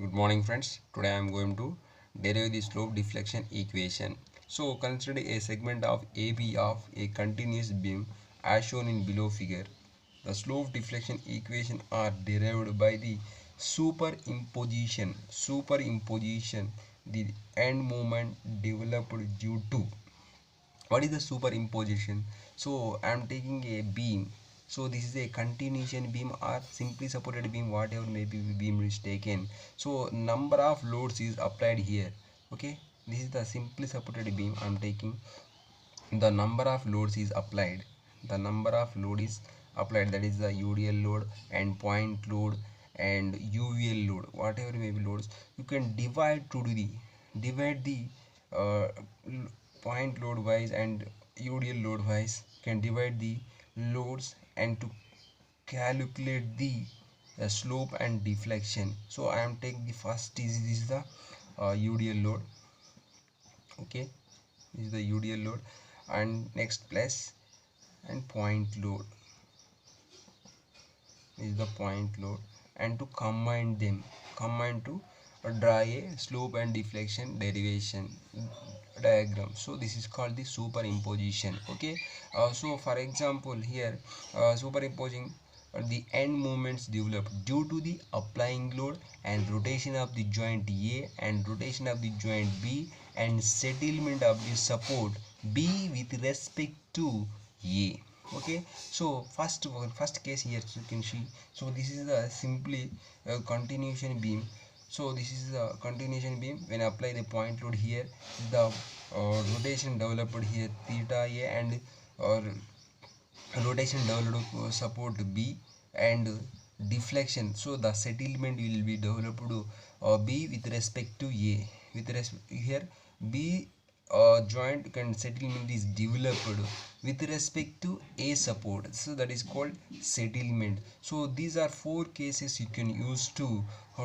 Good morning friends. Today I am going to derive the slope deflection equation. So consider a segment of AB of a continuous beam as shown in below figure. The slope deflection equation are derived by the superimposition the end moment developed due to. What is the superimposition? So I am taking a beam. So this is a continuation beam or simply supported beam, whatever maybe beam is taken. So number of loads is applied here. Okay, this is the simply supported beam I am taking. The number of loads is applied. The number of load is applied, that is the UDL load and point load and UVL load, whatever may be loads. You can divide the uh, point load wise and UDL load wise, can divide the loads and to calculate the slope and deflection. So I am taking the first is this is the UDL load. Okay, this is the UDL load, and next plus and point load is the point load, and to combine to draw a slope and deflection derivation diagram. So this is called the superimposition. Okay, so for example here, superimposing the end moments developed due to the applying load and rotation of the joint A and rotation of the joint B and settlement of the support B with respect to A. Okay, so first case here you can see. So this is the simply continuation beam. So this is the continuation beam. When I apply the point load here, the rotation developed here theta A and rotation developed support B and deflection. So the settlement will be developed B with respect to A. Here B joint can settlement is developed with respect to A support. So that is called settlement. So these are four cases you can use to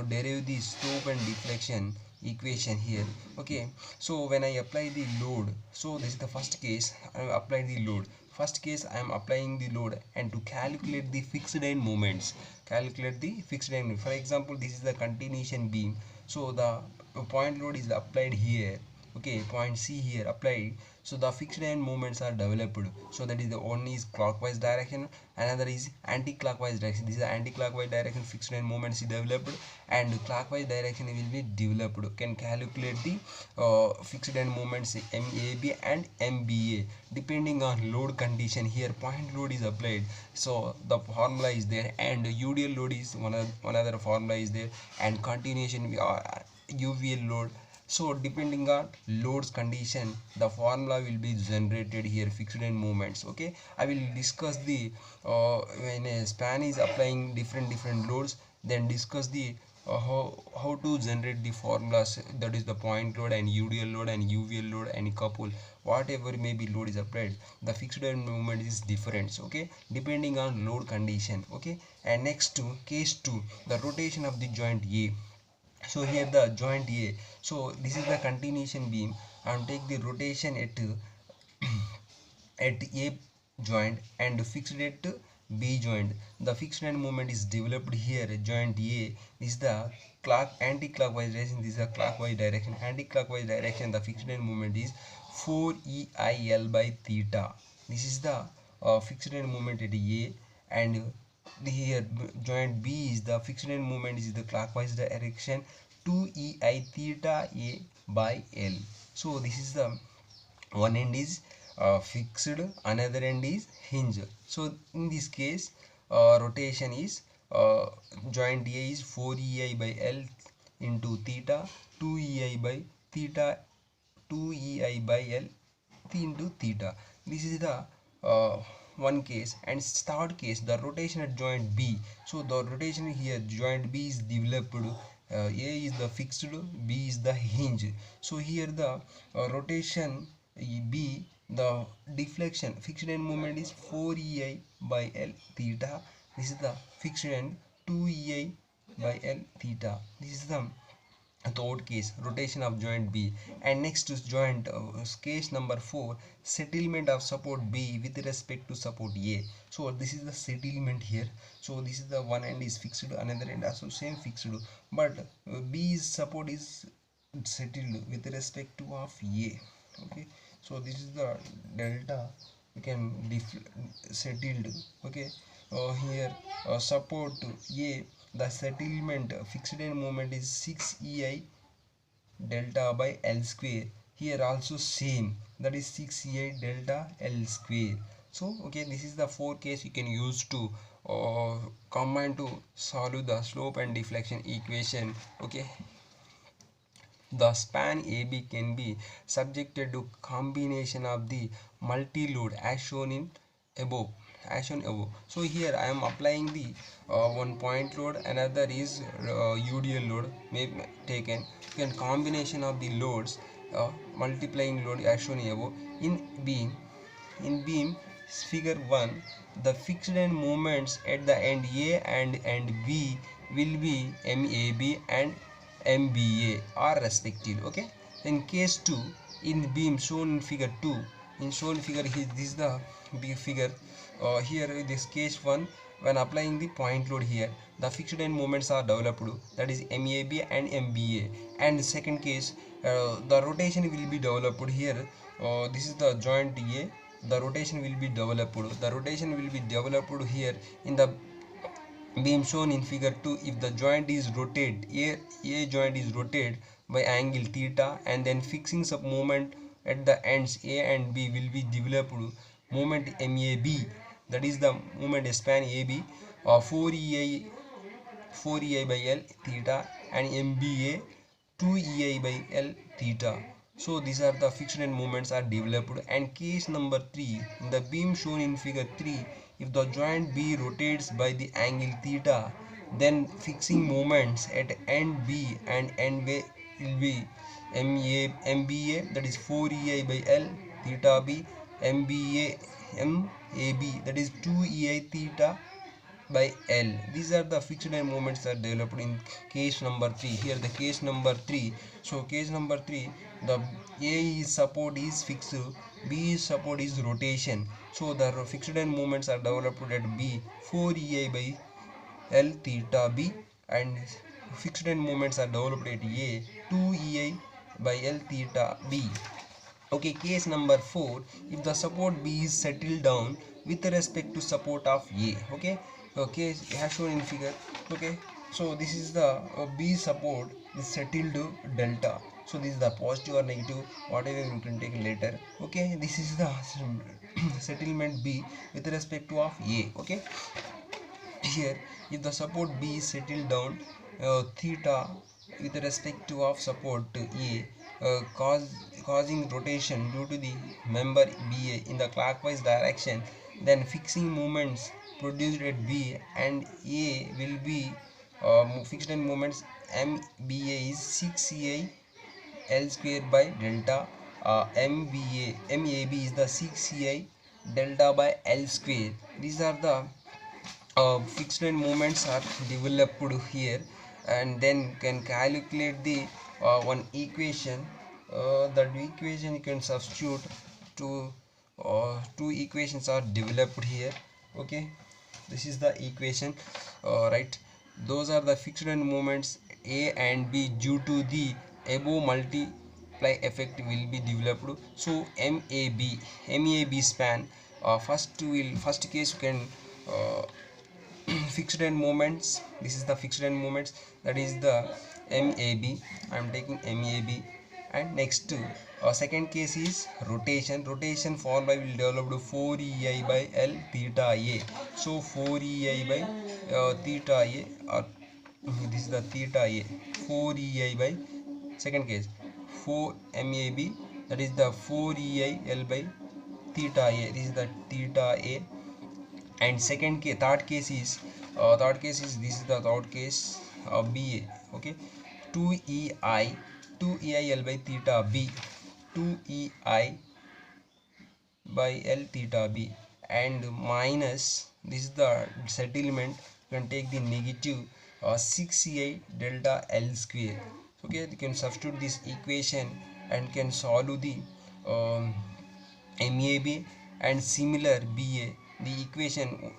derive the slope and deflection equation here. Okay, so when I apply the load, so this is the first case. I apply the load. First case I am applying the load and to calculate the fixed end moments. Calculate the fixed end. For example, this is the continuation beam. So the point load is applied here. Okay, point C here applied. So the fixed end moments are developed. So that is the one is clockwise direction, another is anti-clockwise direction. This is the anti-clockwise direction fixed end moments is developed, and clockwise direction will be developed. Can calculate the fixed end moments MAB and MBA depending on load condition. Here point load is applied, so the formula is there, and UDL load is one other formula is there, and continuation UVL load. So depending on loads condition, the formula will be generated here, fixed end moments. Okay, I will discuss the when a span is applying different loads, then discuss the how to generate the formulas, that is the point load and UDL load and UVL load and couple, whatever maybe load is applied, the fixed end moment is different. Okay, depending on load condition. Okay, and next to case 2, the rotation of the joint A. So here the joint A, so this is the continuation beam, and take the rotation at A joint and fixed at B joint. The fixed end moment is developed here joint A. This is the anti-clockwise direction, this is the clockwise direction. Anti-clockwise direction, the fixed end moment is 4EIL by theta. This is the fixed end moment at A, and here joint B is the fixed end moment is the clockwise direction, 2EI theta A by L. So this is the one end is fixed, another end is hinge. So in this case rotation is joint A is 4EI by L into theta, 2EI by theta, 2EI by L into theta. This is the one case. And third case, the rotation at joint B. So the rotation here joint B is developed, A is the fixed, B is the hinge. So here the rotation B, the deflection fixed end moment is 4EI by L theta. This is the fixed end 2EI by L theta. This is the third case, rotation of joint B. And next is joint case number 4, settlement of support B with respect to support A. So this is the settlement here. So this is the one end is fixed, another end also same fixed, but B's support is settled with respect to of A. Okay, so this is the delta we can settled. Okay, here support A, the settlement fixed end moment is 6 EI delta by L square. Here also same, that is 6 EI delta L square. So okay, this is the 4 case you can use to combine to solve the slope and deflection equation. Okay, the span AB can be subjected to combination of the multi-load as shown in above. So here I am applying the one point load, another is UDL load may be taken. Then combination of the loads, multiplying load as shown above. In beam figure 1, the fixed end moments at the end A and end B will be MAB and MBA are respective. Okay, in case 2, in beam shown in figure 2, in shown figure this is the B figure. Here this case 1, when applying the point load, here the fixed end moments are developed, that is MAB and MBA. And second case, the rotation will be developed here. This is the joint A, the rotation will be developed here in the beam shown in figure 2. If the joint is rotated, A joint is rotated by angle theta, and then fixing some moment at the ends A and B will be developed moment MAB, that is the moment span AB, 4 EI by L theta, and MBA 2 EI by L theta. So these are the fixed end moments are developed. And case number 3, in the beam shown in figure 3, if the joint B rotates by the angle theta, then fixing moments at end B and end A will be MBA, that is 4 EI by L theta B, MAB, that is 2 EI theta by L. These are the fixed end moments that developed in case number 3. Here the case number 3. So case number 3, the A is support is fixed, B is support is rotation. So the fixed end moments are developed at B 4 EI by L theta B, and fixed end moments are developed at A 2 EI by L theta B. Okay, case number 4, if the support B is settled down with respect to support of A. Okay, okay, as shown in figure. Okay, so this is the B support is settled delta. So this is the positive or negative, whatever you can take later. Okay, this is the settlement B with respect to of A. Okay, here if the support B is settled down theta with respect to of support A, causing rotation due to the member BA in the clockwise direction, then fixing moments produced at B and A will be fixed end moments MBA is 6 CI L square by delta, MAB is the 6 CI delta by L square. These are the fixed end moments are developed here, and then can calculate the one equation. That equation you can substitute to two equations are developed here. Okay, this is the equation, right? Those are the fixed end moments A and B due to the above multiply effect will be developed. So MAB span, first case you can fixed end moments, this is the fixed end moments, that is the MAB, I am taking MAB. And next second case is rotation formula will develop to 4 EI by L theta A. So 4 EI by theta A, or this is the theta A, 4 EI by second case 4 MAB, that is the 4 EI L by theta A, this is the theta A. And third case is this is the third case of BA. Okay, 2 EI L by theta B, 2 EI by L theta B, and minus this is the settlement, you can take the negative 6 EI delta L square. Okay, you can substitute this equation and can solve the um, MAB and similar BA. The equation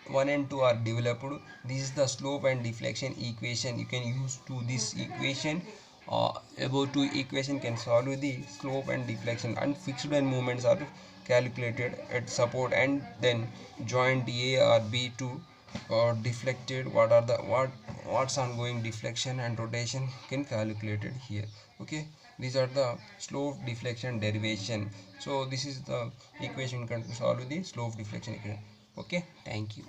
1 and 2 are developed. This is the slope and deflection equation. You can use to this equation. Above two equation can solve the slope and deflection, and fixed end moments are calculated at support, and then joint A or B to deflected. What are the what's ongoing deflection and rotation can calculated here. Okay, these are the slope deflection derivation. So this is the equation you can solve the slope deflection equation. Okay, thank you.